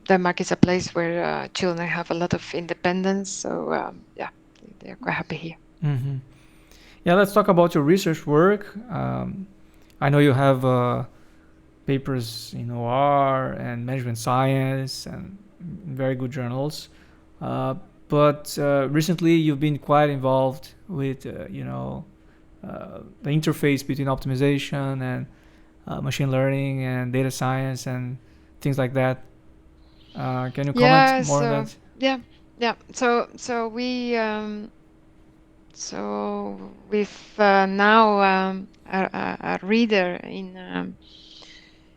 Denmark is a place where children have a lot of independence. So they're quite happy here. Mm-hmm. Yeah, let's talk about your research work. I know you have papers in OR and management science and very good journals. But recently you've been quite involved with, the interface between optimization and machine learning and data science and things like that. Can you comment more on that? Yeah. So with now a reader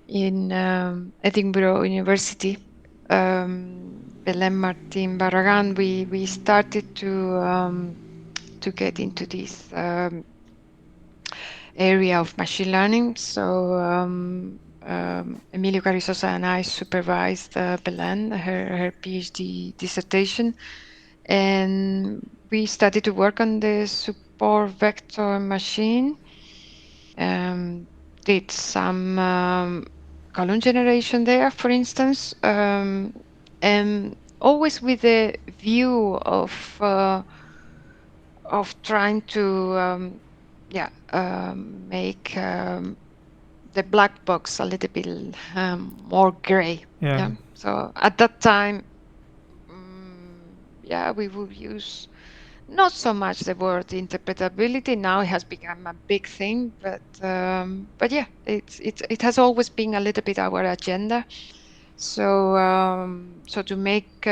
in Edinburgh University, Belén Martín Barragán, we started to get into this area of machine learning. So Emilio Carrizosa and I supervised Belén, her PhD dissertation, and we started to work on the support vector machine. Did some column generation there, for instance, and always with the view of trying to make the black box a little bit more gray. Yeah. So at that time, we would use not so much the word interpretability. Now it has become a big thing, but yeah, it has always been a little bit our agenda. So to make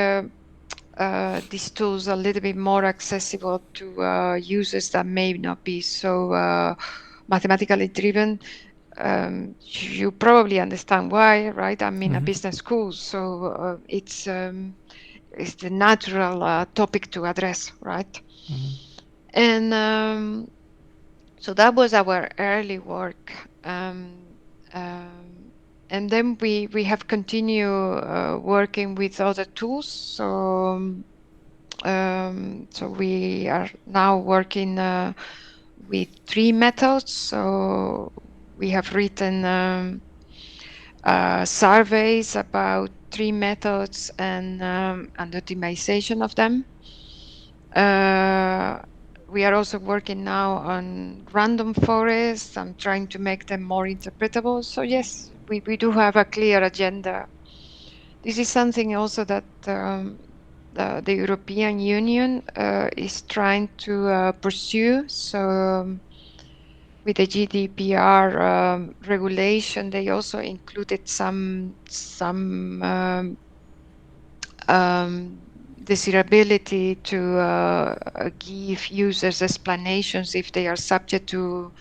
these tools a little bit more accessible to users that may not be so mathematically driven. You probably understand why, right? I'm in a business school, so it's the natural topic to address, right? And so that was our early work, and then we have continued working with other tools. So we are now working with 3 methods. So we have written surveys about 3 methods and optimization of them. We are also working now on random forests. I'm trying to make them more interpretable. So yes, we do have a clear agenda. This is something also that the European Union is trying to pursue. So with the GDPR regulation, they also included some desirability to give users explanations if they are subject to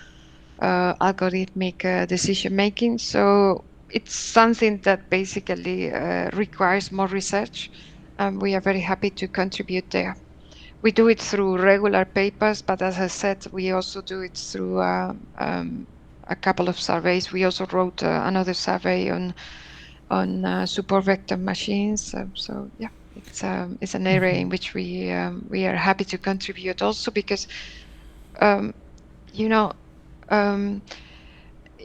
algorithmic decision making. So it's something that basically requires more research, and we are very happy to contribute there. we do it through regular papers, but as I said, we also do it through a couple of surveys. We also wrote another survey on support vector machines. So yeah, it's an area in which we are happy to contribute also because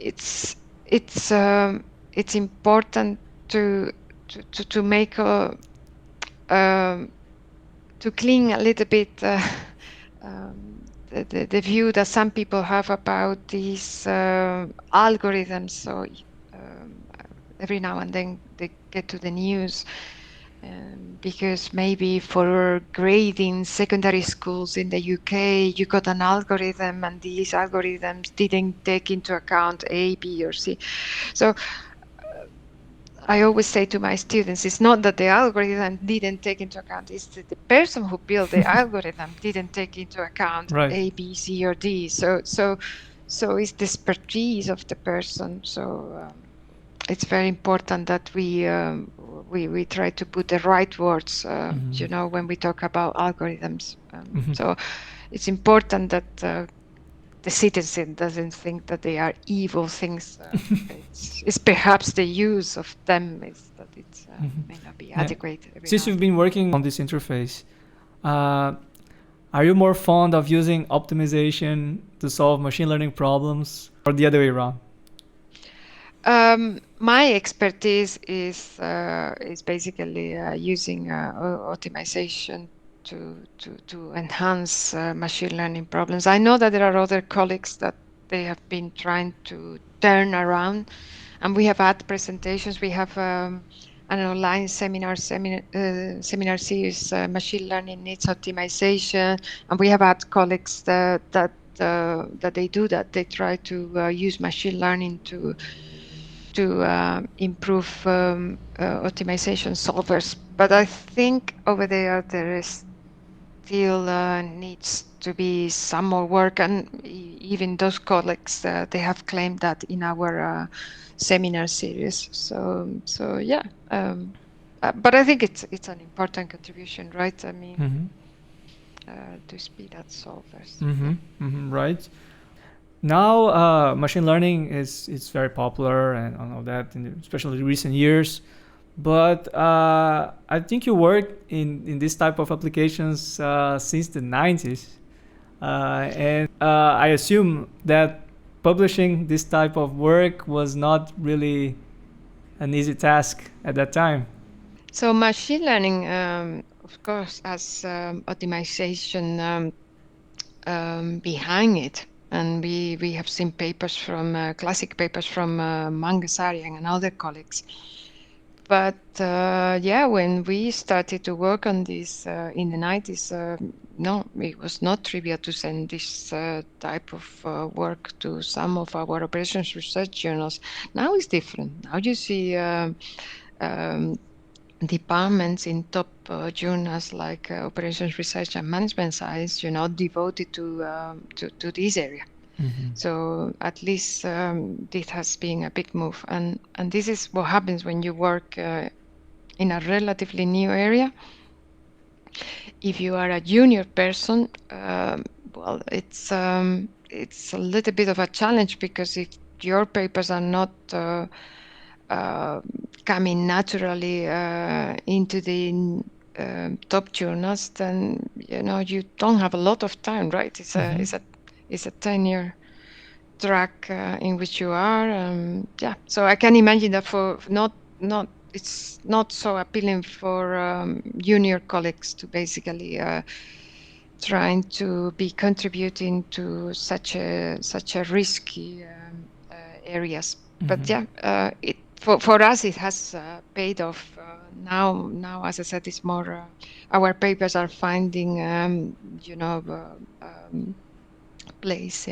it's important to make to clean a little bit the view that some people have about these algorithms. So every now and then they get to the news because maybe for grading secondary schools in the UK, you got an algorithm and these algorithms didn't take into account A, B, or C. So I always say to my students, it's not that the algorithm didn't take into account, it's that the person who built the algorithm didn't take into account A, B, C, or D. So it's the expertise of the person. So it's very important that we try to put the right words, when we talk about algorithms. So it's important that the citizen doesn't think that they are evil things. It's perhaps the use of them is that it may not be adequate. Since you've been working on this interface, are you more fond of using optimization to solve machine learning problems or the other way around? My expertise is basically using optimization to enhance machine learning problems. I know that there are other colleagues that they have been trying to turn around, and we have had presentations. We have an online seminar series, machine learning needs optimization, and we have had colleagues that they do that. They try to use machine learning to improve optimization solvers. But I think over there is still needs to be some more work, and even those colleagues they have claimed that in our seminar series. So yeah, but I think it's an important contribution, right? I mean, to speed up solvers. Right. Now, machine learning is very popular and all that, especially in recent years. But I think you worked in this type of applications since the 90s. And I assume that publishing this type of work was not really an easy task at that time. So machine learning, of course, has optimization behind it. And we have seen papers from classic papers from Mangasarian and other colleagues. But when we started to work on this in the 90s, no, it was not trivial to send this type of work to some of our operations research journals. Now it's different. Now you see departments in top journals like operations research and management science, devoted to this area. So at least this has been a big move, and this is what happens when you work in a relatively new area. If you are a junior person, well, it's a little bit of a challenge, because if your papers are not coming naturally into the top journals, then you don't have a lot of time, right? It's a 10-year track in which you are. So I can imagine that for it's not so appealing for junior colleagues to basically trying to be contributing to such a risky areas. But for us it has paid off. Now, as I said, it's more our papers are finding place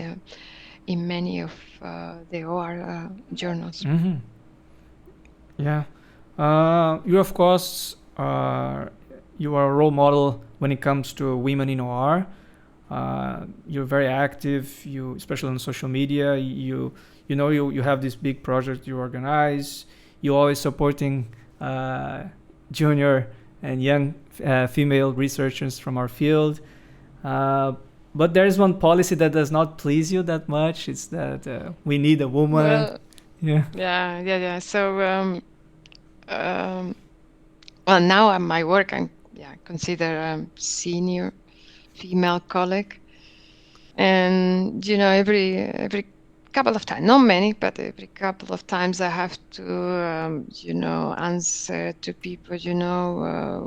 in many of the OR journals. Yeah, you of course you are a role model when it comes to women in OR. You're very active. You, especially on social media, you have this big project you organize. You're always supporting junior and young female researchers from our field. But there is one policy that does not please you that much. It's that we need a woman. Well, Yeah. yeah. So, well, now at my work, I'm consider senior female colleague, and every couple of times, not many, but every couple of times I have to answer to people,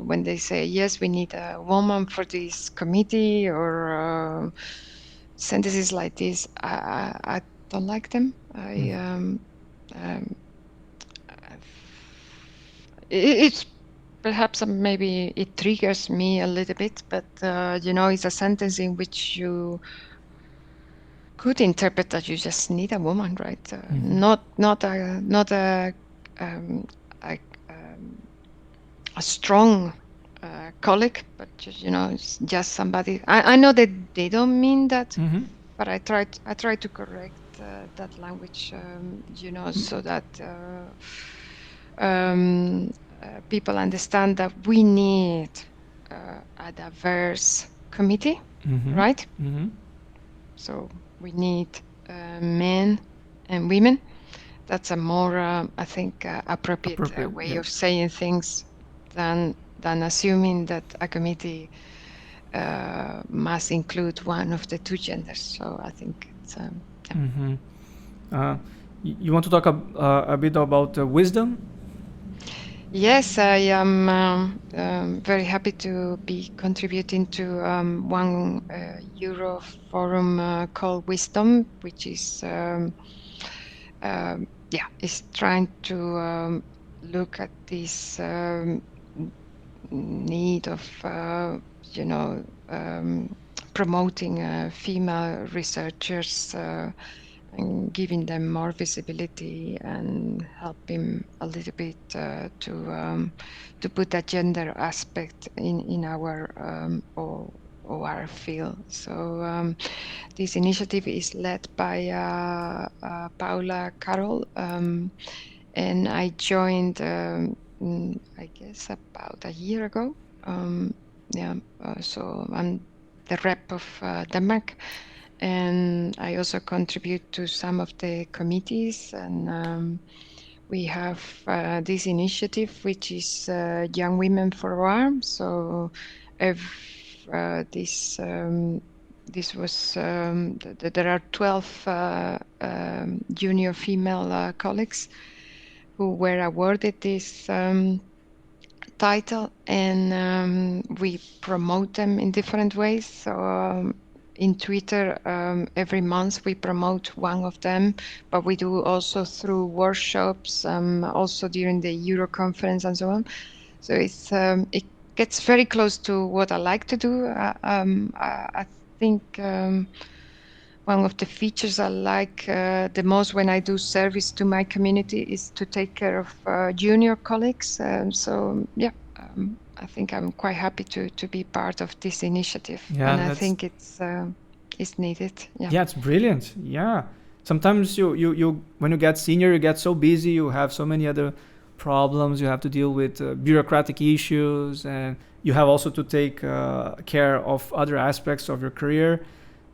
when they say yes, we need a woman for this committee, or sentences like this. I don't like them. It's perhaps maybe it triggers me a little bit, but it's a sentence in which you could interpret that you just need a woman, right? Not a strong colleague, but it's just somebody. I know that they don't mean that, but I try to correct that language, so that people understand that we need a diverse committee, right? So we need men and women. That's a more, I think, appropriate way of saying things than assuming that a committee must include one of the two genders. So I think it's. You want to talk a bit about wisdom? Yes, I am very happy to be contributing to one Euro forum called Wisdom, which is is trying to look at this need of promoting female researchers and giving them more visibility and helping a little bit to put a gender aspect in our OR field. So this initiative is led by Paula Carroll, and I joined, I guess, about a year ago. So I'm the rep of Denmark. And I also contribute to some of the committees, and we have this initiative, which is Young Women for OR. So this was there are 12 junior female colleagues who were awarded this title, and we promote them in different ways. So in Twitter, every month we promote one of them, but we do also through workshops, also during the Euro conference and so on. So it's it gets very close to what I like to do. I think one of the features I like the most when I do service to my community is to take care of junior colleagues. I think I'm quite happy to be part of this initiative, and I think it's needed. Yeah, it's brilliant. Yeah, sometimes you when you get senior, you get so busy, you have so many other problems, you have to deal with bureaucratic issues, and you have also to take care of other aspects of your career.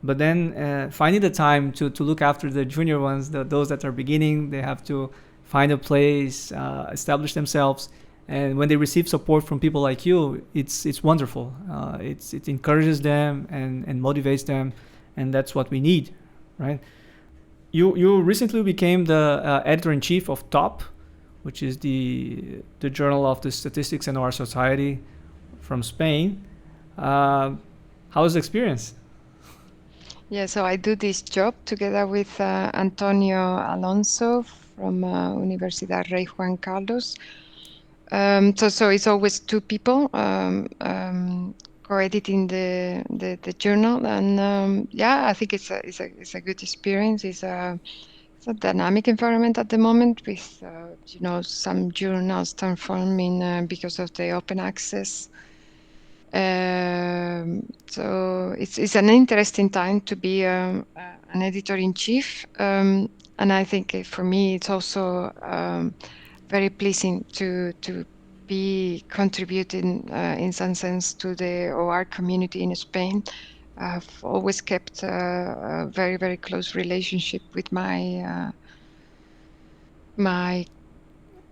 But then finding the time to look after the junior ones, those that are beginning, they have to find a place, establish themselves. And when they receive support from people like you, it's wonderful. It encourages them and motivates them, and that's what we need, right? You recently became the editor-in-chief of TOP, which is the Journal of the Statistics and Our Society from Spain. How was the experience? Yeah, so I do this job together with Antonio Alonso from Universidad Rey Juan Carlos. So it's always two people co-editing the journal, and I think it's a good experience. It's a dynamic environment at the moment with some journals transforming because of the open access. So it's an interesting time to be an editor-in-chief, and I think for me it's also very pleasing to be contributing in some sense to the OR community in Spain, I've always kept a very, very close relationship with my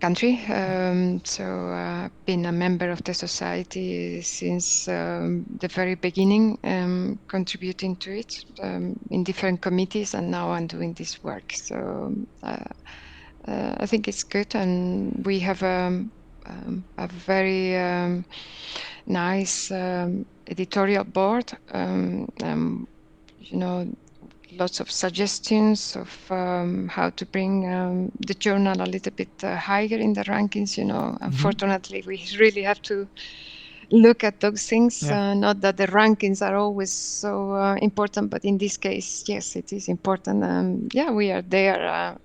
country. So been a member of the society since the very beginning, contributing to it in different committees, and now I'm doing this work. So I think it's good, and we have a very nice editorial board. Lots of suggestions of how to bring the journal a little bit higher in the rankings. Unfortunately, we really have to look at those things. Not that the rankings are always so important, but in this case, yes, it is important. We are there.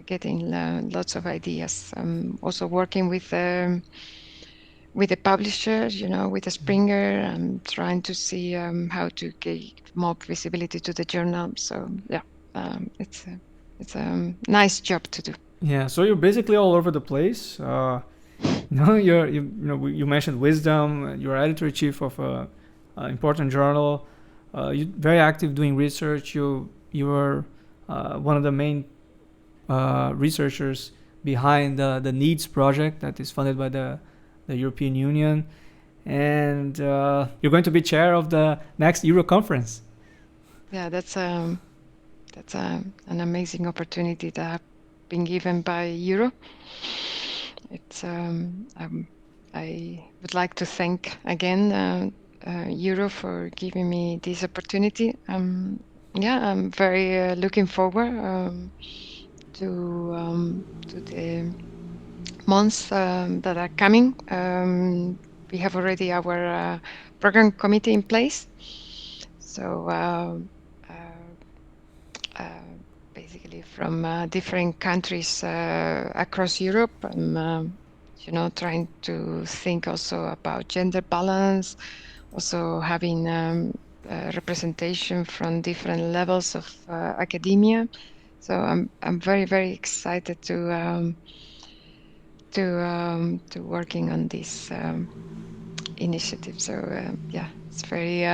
Getting lots of ideas. Also working with the publisher, with the Springer, and trying to see how to give more visibility to the journal. So it's a nice job to do. Yeah, so you're basically all over the place. You mentioned Wisdom. You're editor-in-chief of an important journal. You're very active doing research. You are one of the main researchers behind the NeEDS project that is funded by the European Union, and you're going to be chair of the next Euro conference. Yeah, that's an amazing opportunity that have been given by Euro. It's I would like to thank again Euro for giving me this opportunity. I'm very looking forward to the months that are coming. We have already our program committee in place. So basically from different countries across Europe, trying to think also about gender balance, also having representation from different levels of academia. So I'm very, very excited to working on this initiative. So it's very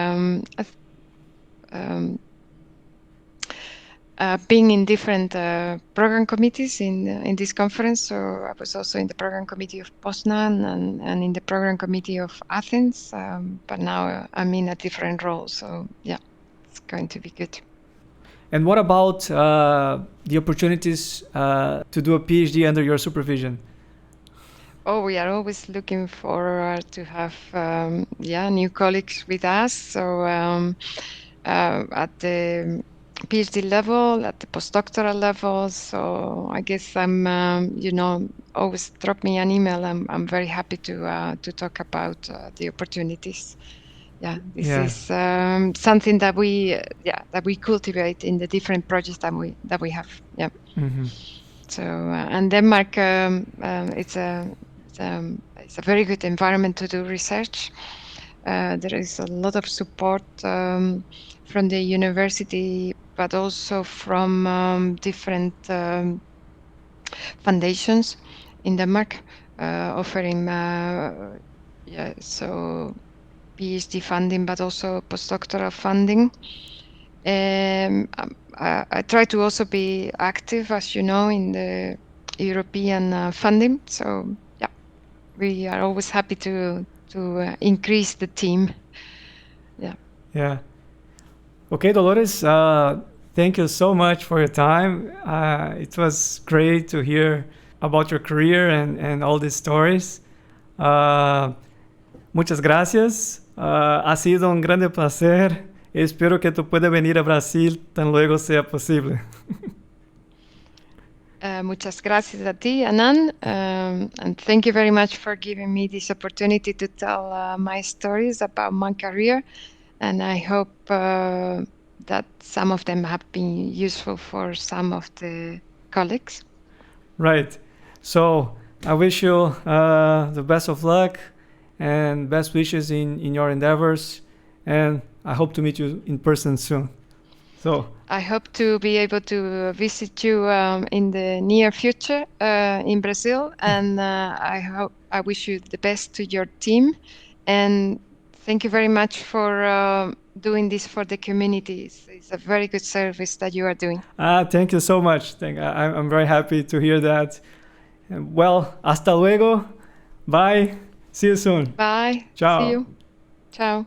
being in different program committees in this conference. So I was also in the program committee of Poznan and in the program committee of Athens, but now I'm in a different role. So it's going to be good. And what about the opportunities to do a PhD under your supervision? Oh, we are always looking forward to have new colleagues with us. So at the PhD level, at the postdoctoral level. So I guess I'm always drop me an email. I'm very happy to talk about the opportunities. This is something that we cultivate in the different projects that we have. So and Denmark, it's a very good environment to do research. There is a lot of support from the university, but also from different foundations in Denmark, offering so PhD funding, but also postdoctoral funding. I try to also be active, as you know, in the European funding. So we are always happy to increase the team. Yeah. Okay, Dolores, thank you so much for your time. It was great to hear about your career and all these stories. Muchas gracias. Ha sido un grande placer. Espero que tú puedas venir a Brasil tan luego sea posible. Muchas gracias a ti, Anand, and thank you very much for giving me this opportunity to tell my stories about my career. And I hope that some of them have been useful for some of the colleagues. Right. So I wish you the best of luck and best wishes in your endeavors. And I hope to meet you in person soon. So I hope to be able to visit you in the near future in Brazil. And I wish you the best to your team. And Thank you very much for doing this for the communities. It's a very good service that you are doing. Thank you so much. I'm very happy to hear that. Well, hasta luego. Bye. See you soon. Bye. Ciao. See you. Ciao.